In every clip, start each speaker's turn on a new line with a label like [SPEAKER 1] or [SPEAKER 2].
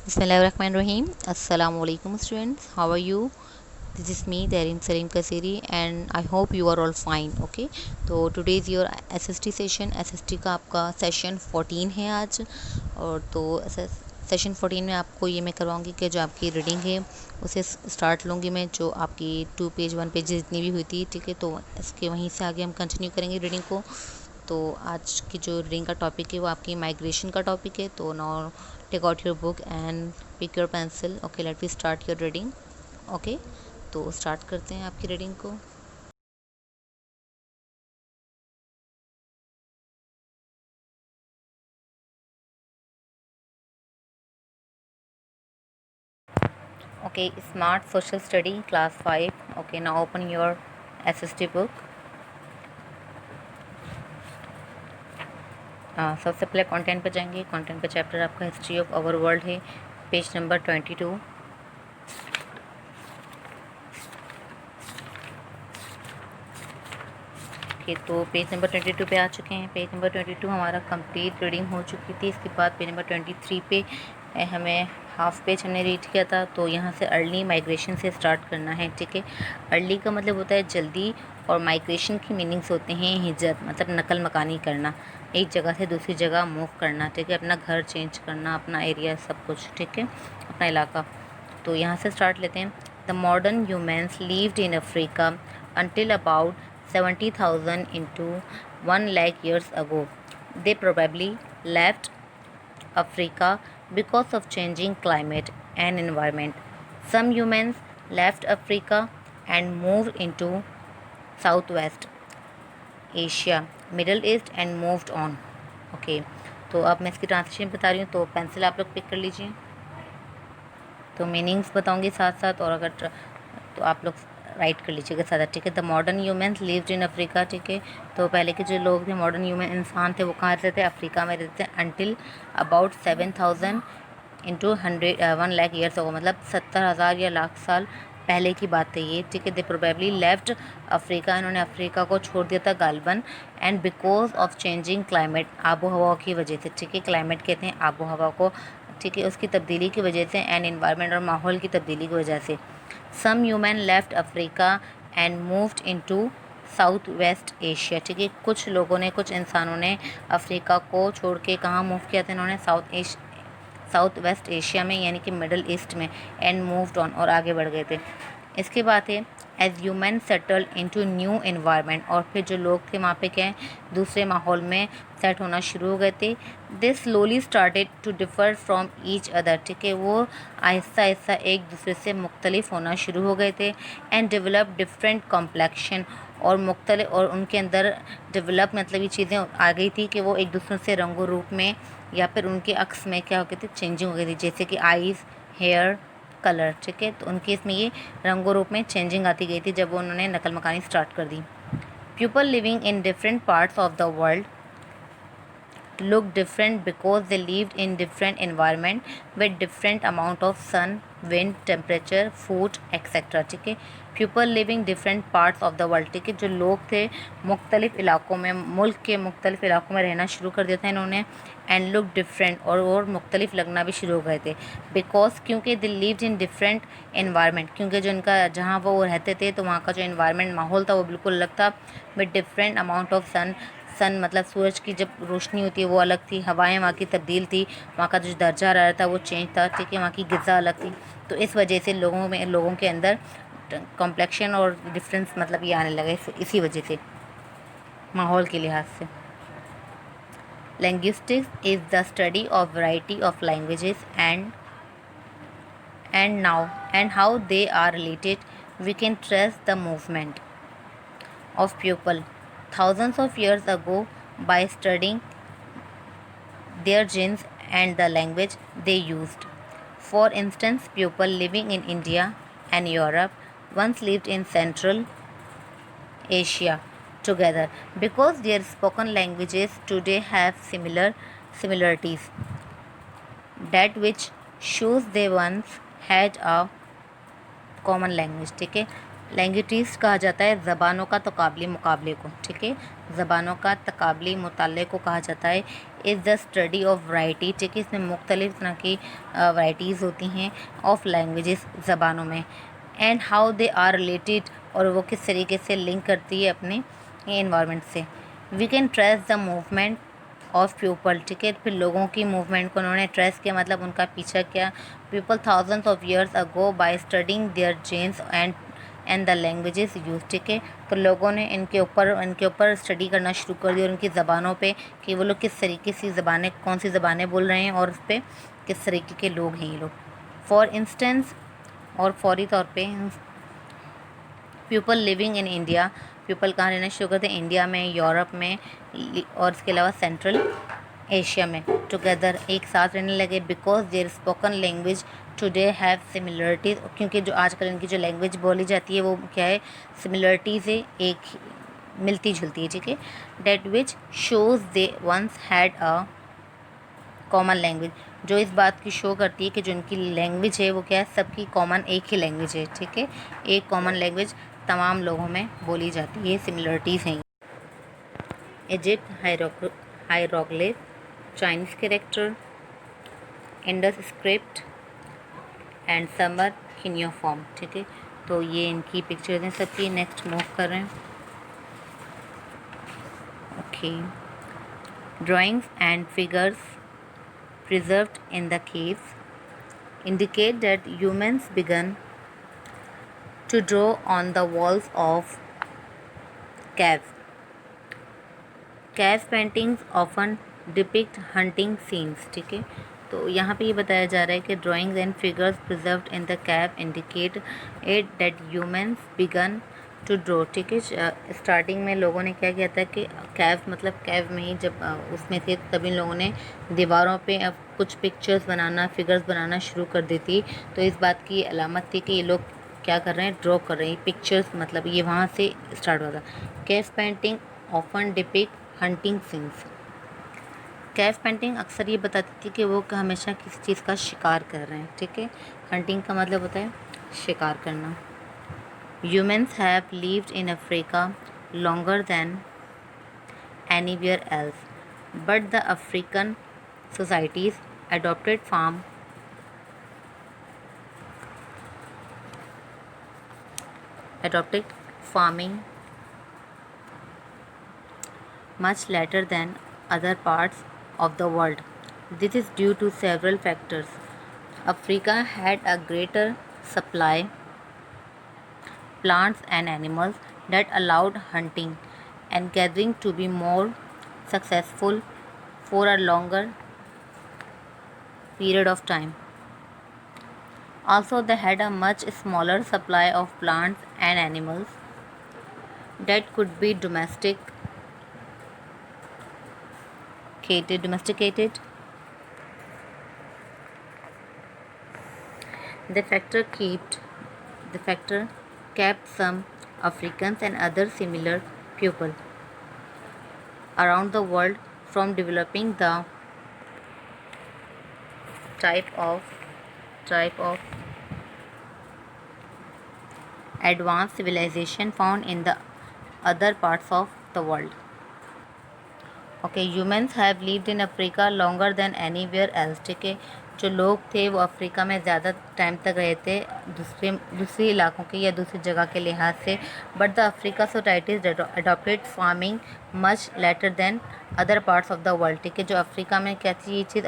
[SPEAKER 1] Bismillahirrahmanirrahim. Assalamu alaikum students. How are you? This is me Tarim Salim Kasiri and I hope you are all fine. Okay. तो today is your SST session. SST का आपका session 14 है आज। और तो session 14 में आपको ये मैं करवाऊँगी कि जो आपकी रीडिंग है उसे स्टार्ट लूँगी मैं, जो आपकी 2 पेज 1 पेज जितनी भी हुई थी, ठीक है। तो इसके वहीं से आगे हम कंटिन्यू करेंगे रीडिंग को। तो आज की जो रीडिंग का टॉपिक है वो आपकी माइग्रेशन का टॉपिक है। तो now take out your book and pick your pencil. Okay, let we start your reading. Okay, तो स्टार्ट करते हैं आपकी रीडिंग को। Okay, smart social study class 5। Okay, now open your SST book. सबसे पहले कंटेंट पे जाएंगे। कंटेंट पे चैप्टर आपका हिस्ट्री ऑफ आवर वर्ल्ड है, पेज नंबर 22। ओके, तो पेज नंबर 22 पे आ चुके हैं। पेज नंबर 22 हमारा कंप्लीट रीडिंग हो चुकी थी। इसके बाद पेज नंबर 23 पे हमें हाफ पेज हमने रीड किया था। तो यहाँ से अर्ली माइग्रेशन से स्टार्ट करना है, ठीक है। अर्ली का मतलब होता है जल्दी, और माइग्रेशन की मीनिंग्स होते हैं हिजरत, मतलब नकल मकानी करना, एक जगह से दूसरी जगह मूव करना, ठीक है। अपना घर चेंज करना, अपना एरिया, सब कुछ, ठीक है, अपना इलाका। तो यहाँ से स्टार्ट लेते हैं। The modern humans lived in Africa until about 70,000 into 1 lakh years ago. They probably left Africa because of changing climate and environment. Some humans left Africa and moved into Southwest Asia, Middle East and moved on. Okay, तो अब मैं इसकी translation बता रही हूँ, तो pencil आप लोग पिक कर लीजिए। तो मीनिंग्स बताऊँगी साथ साथ, और अगर तो आप लोग राइट कर लीजिएगा सादा, ठीक है। The modern humans lived in Africa, ठीक है। तो पहले के जो लोग थे, मॉडर्न ह्यूमन इंसान थे, वो कहाँ रहते थे? अफ्रीका में रहते थे। Until about 7,000 into 1 lakh years हो, मतलब 70,000 या लाख साल पहले की बात है ये, ठीक है। दे प्रोबेबली लेफ्ट अफ्रीका, इन्होंने अफ्रीका को छोड़ दिया था गालबन, and because of changing climate, आबो हवा की वजह से, ठीक है। क्लाइमेट कहते हैं आबो हवा को, ठीक है, उसकी तब्दीली की वजह से, एंड इन्वायरमेंट और माहौल की तब्दीली की वजह से। Some human left Africa and moved into south west Asia, ठीक है। कुछ लोगों ने, कुछ इंसानों ने अफ्रीका को छोड़ के कहाँ मूव किया था? इन्होंने साउथ वेस्ट एशिया में, यानी कि मिडल ईस्ट में, एंड मूव्ड ऑन, और आगे बढ़ गए थे। इसके बाद है as human settle into new environment, और फिर जो लोग थे वहाँ पे क्या है, दूसरे माहौल में सेट होना शुरू हो गए थे। They slowly started to differ from each other, ठीक है, वो आहिस्ता आहिस्ता एक दूसरे से मुख्तलिफ होना शुरू हो गए थे। एंड डेवलप डिफरेंट कॉम्प्लेक्शन, और मुख्तलिफ, और उनके अंदर डेवलप मतलब ये चीज़ें आ गई थी कि वो एक दूसरे से रंगो रूप में या फिर उनके अक्स में क्या हो गए थे, चेंजिंग हो गई थी, जैसे कि आइज़, हेयर, कलर, ठीक है। तो उनके इसमें ये रंगों रूप में चेंजिंग आती गई थी जब उन्होंने नकल मकानी स्टार्ट कर दी। People living in different parts of the world look different because they lived in different environment with different amount of sun, wind, temperature, food, etc, ठीक है। People living different parts of the world, ठीक है, जो लोग थे मुख्तलिफ इलाकों में, मुल्क के मुख्तलिफ इलाकों में रहना शुरू कर दिया था इन्होंने। एंड लुक डिफरेंट, और मुख्तलिफ लगना भी शुरू हो गए थे। बिकॉज, क्योंकि they lived in different environment, क्योंकि जो इनका जहाँ वो रहते थे तो वहाँ का जो इन्वायरमेंट, माहौल था, वो बिल्कुल अलग था। विद डिफरेंट अमाउंट ऑफ सन मतलब सूरज की जब रोशनी होती है वो अलग थी, हवाएं वहाँ की तब्दील थी, वहाँ का जो दर्जा हरारत था वो चेंज था, ठीक है, वहाँ की ग़िज़ा अलग थी। तो इस वजह से लोगों के अंदर कॉम्प्लेक्शन और डिफरेंस मतलब ये आने लगा, इसी वजह से, माहौल के लिहाज से। Linguistics is the study of variety of languages and how they are related. We can trace the movement of people thousands of years ago by studying their genes and the language they used. For instance, people living in India and Europe once lived in Central Asia together because their spoken languages today have similarities, that which shows they once had a common language, ठीक है। Languages कहा जाता है ज़बानों का तकाबली मुकाबले को, ठीक है, ज़बानों का तकाबली मुताले को कहा जाता है। Is the study of variety, ठीक है, इसमें मुख्तलिफ़ तरह की वैराइटीज़ होती हैं ऑफ लैंग्वेजेस ज़बानों में। And how they are related, और वो किस तरीके से लिंक करती है अपने इन्वायरमेंट से। We can trace the movement of people, ठीक है, फिर लोगों की मूवमेंट को उन्होंने ट्रेस किया, मतलब उनका पीछा किया। People thousands of years ago by studying their genes and the languages use, ठीक है, तो लोगों ने इनके ऊपर स्टडी करना शुरू कर दिया, उनकी ज़बानों पे, कि वो लोग किस तरीके से ज़बानें, कौन सी ज़बानें बोल रहे हैं और उस पर किस तरीके के लोग हैं ये लोग। फॉर इंस्टेंस, और फौरी तौर पे, people living in India, people कहाँ रहना शुरू करते हैं, इंडिया में, यूरोप में, और इसके अलावा सेंट्रल एशिया में, टुगेदर एक साथ रहने लगे। Because their spoken language today have similarities, क्योंकि जो आजकल इनकी जो लैंग्वेज बोली जाती है वो क्या है, सिमिलरिटीज़ है, एक मिलती जुलती है, ठीक है। That which shows they once had a common language, जो इस बात की शो करती है कि जो इनकी लैंग्वेज है वो क्या है, सबकी कॉमन एक ही लैंग्वेज है, ठीक है, एक कॉमन लैंग्वेज तमाम लोगों में बोली जाती है, सिमिलरिटीज़ हैं। Egypt hieroglyph, Chinese character, Indus script and Sumer cuneiform, ठीक है, तो ये इनकी पिक्चर्स हैं सबकी। नेक्स्ट मूव कर रहे हैं। Okay, drawings and figures preserved in the caves indicate that humans began to draw on the walls of caves. Cave paintings often depict hunting scenes, ठीक है, तो यहाँ पे ये बताया जा रहा है कि drawings and figures preserved in the cave indicate it that humans began to draw, ठीक है, स्टार्टिंग में लोगों ने क्या किया था कि कैव, मतलब कैव में ही जब उसमें थे तभी लोगों ने दीवारों पे अब कुछ पिक्चर्स बनाना, फिगर्स बनाना शुरू कर दी थी, तो इस बात की अलामत थी कि ये लोग क्या कर रहे हैं, ड्रॉ कर रहे हैं पिक्चर्स, मतलब ये वहाँ से स्टार्ट हुआ था। Cave painting often depict hunting scenes, cave painting अक्सर ये बताती थी कि वो हमेशा किसी चीज़ का शिकार कर रहे हैं, ठीक है, हंटिंग का मतलब होता है शिकार करना। Humans have lived in Africa longer than anywhere else, but the African societies adopted farming much later than other parts of the world. This is due to several factors. Africa had a greater supply plants and animals that allowed hunting and gathering to be more successful for a longer period of time. Also, they had a much smaller supply of plants and animals that could be domesticated. The factor kept some Africans and other similar people around the world from developing the type of advanced civilization found in the other parts of the world. Okay, humans have lived in Africa longer than anywhere else, ठीक है, जो लोग थे वो Africa में ज़्यादा time तक रहे थे दूसरे इलाकों के या दूसरी जगह के लिहाज से, but the Africa societies adopted farming much later than other parts of the world, ठीक है, जो अफ्रीका में क्या थी ये चीज़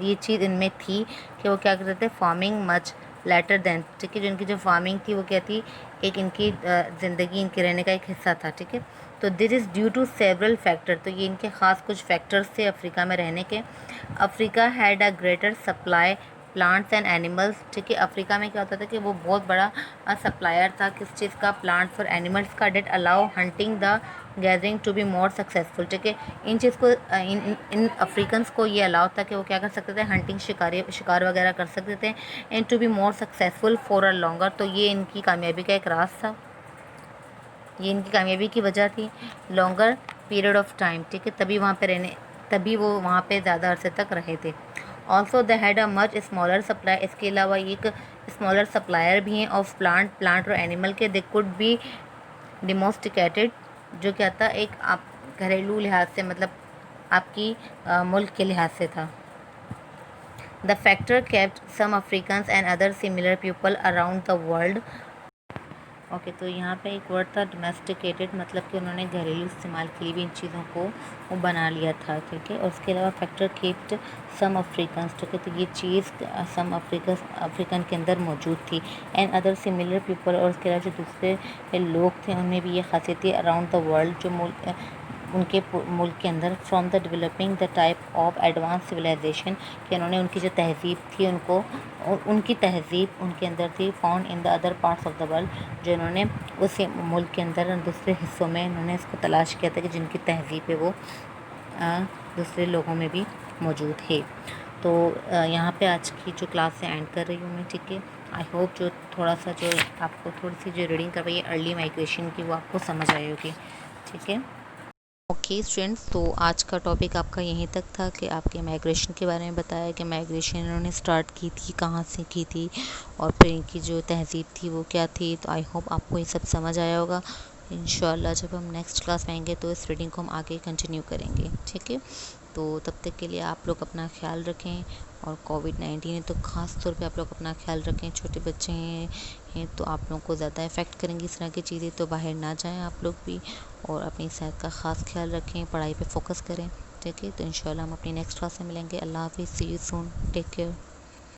[SPEAKER 1] ये चीज़ इनमें थी कि वो क्या करते थे, फार्मिंग मच लेटर देन, ठीक है, जो इनकी जो फार्मिंग थी वो क्या थी, एक इनकी ज़िंदगी, इनके रहने का एक हिस्सा था, ठीक है, तो this is due to several factor, तो ये इनके ख़ास कुछ फैक्टर्स थे अफ्रीका में रहने के। Africa had a greater supply plants and animals, ठीक है, अफ्रीका में क्या होता था कि वो बहुत बड़ा सप्लायर था किस चीज़ का, प्लांट्स और एनिमल्स का, that allow hunting the gathering to be more successful, ठीक है, इन चीज़ को इन अफ्रीकन्स को ये अलाउ था कि वो क्या कर सकते थे, हंटिंग शिकार वगैरह कर सकते थे, and to be more successful for a longer, तो ये इनकी कामयाबी का एक राज था, ये इनकी कामयाबी की वजह थी, लॉन्गर पीरियड ऑफ टाइम, ठीक है, तभी वो वहाँ पे ज़्यादा अरसे तक रहे थे। Also they had a much smaller supply, इसके अलावा एक स्मॉलर सप्लायर भी हैं ऑफ प्लांट और एनिमल के। दे कुड बी डिमोस्टिकेटेड, जो क्या था, एक आप घरेलू लिहाज से, मतलब आपकी मुल्क के लिहाज से था। The factor kept some Africans and other similar people around the world. Okay, तो यहाँ पे एक वर्ड था डोमेस्टिकेटेड, मतलब कि उन्होंने घरेलू इस्तेमाल के लिए भी इन चीज़ों को वो बना लिया था, ठीक है। और उसके अलावा फैक्टर केप्ट सम अफ्रीकन्स, ठीक है, तो ये चीज़ सम अफ्रीकन के अंदर मौजूद थी। एंड अदर सिमिलर पीपल, और उसके अलावा जो दूसरे लोग थे उनमें भी ये खासियत थी अराउंड द वर्ल्ड, जो उनके मुल्क के अंदर। From the developing the type of advance civilization, कि उन्होंने उनकी जो तहज़ीब थी उनको, उनकी तहज़ीब उनके अंदर थी। Found in the other parts of the world, जो इन्होंने उस मुल्क के अंदर दूसरे हिस्सों में इन्होंने इसको तलाश किया था कि जिनकी तहज़ीब है वो दूसरे लोगों में भी मौजूद है। तो यहाँ पे आज की जो क्लास से एंड कर रही हूँ मैं, ठीक है। आई होप जो थोड़ा सा जो आपको थोड़ी सी जो रीडिंग करवाई है अर्ली माइग्रेशन की, वो आपको समझ आई होगी, ठीक है। ओके स्टूडेंट्स, तो आज का टॉपिक आपका यहीं तक था कि आपके माइग्रेशन के बारे में बताया कि माइग्रेशन इन्होंने स्टार्ट की थी, कहाँ से की थी, और फिर इनकी जो तहज़ीब थी वो क्या थी। तो आई होप आपको ये सब समझ आया होगा। इंशाल्लाह जब हम नेक्स्ट क्लास में आएंगे तो इस रीडिंग को हम आगे कंटिन्यू करेंगे, ठीक है। तो तब तक के लिए आप लोग अपना ख्याल रखें, और कोविड-19 है तो ख़ास तौर पे आप लोग अपना ख्याल रखें। छोटे बच्चे हैं तो आप लोगों को ज़्यादा इफ़ेक्ट करेंगी इस तरह की चीज़ें, तो बाहर ना जाएं आप लोग भी, और अपनी सेहत का ख़ास ख्याल रखें, पढ़ाई पे फोकस करें, ठीक है। तो इंशाल्लाह हम अपनी नेक्स्ट क्लास में मिलेंगे। अल्लाह हाफ़िज़, सी यू सून, टेक केयर।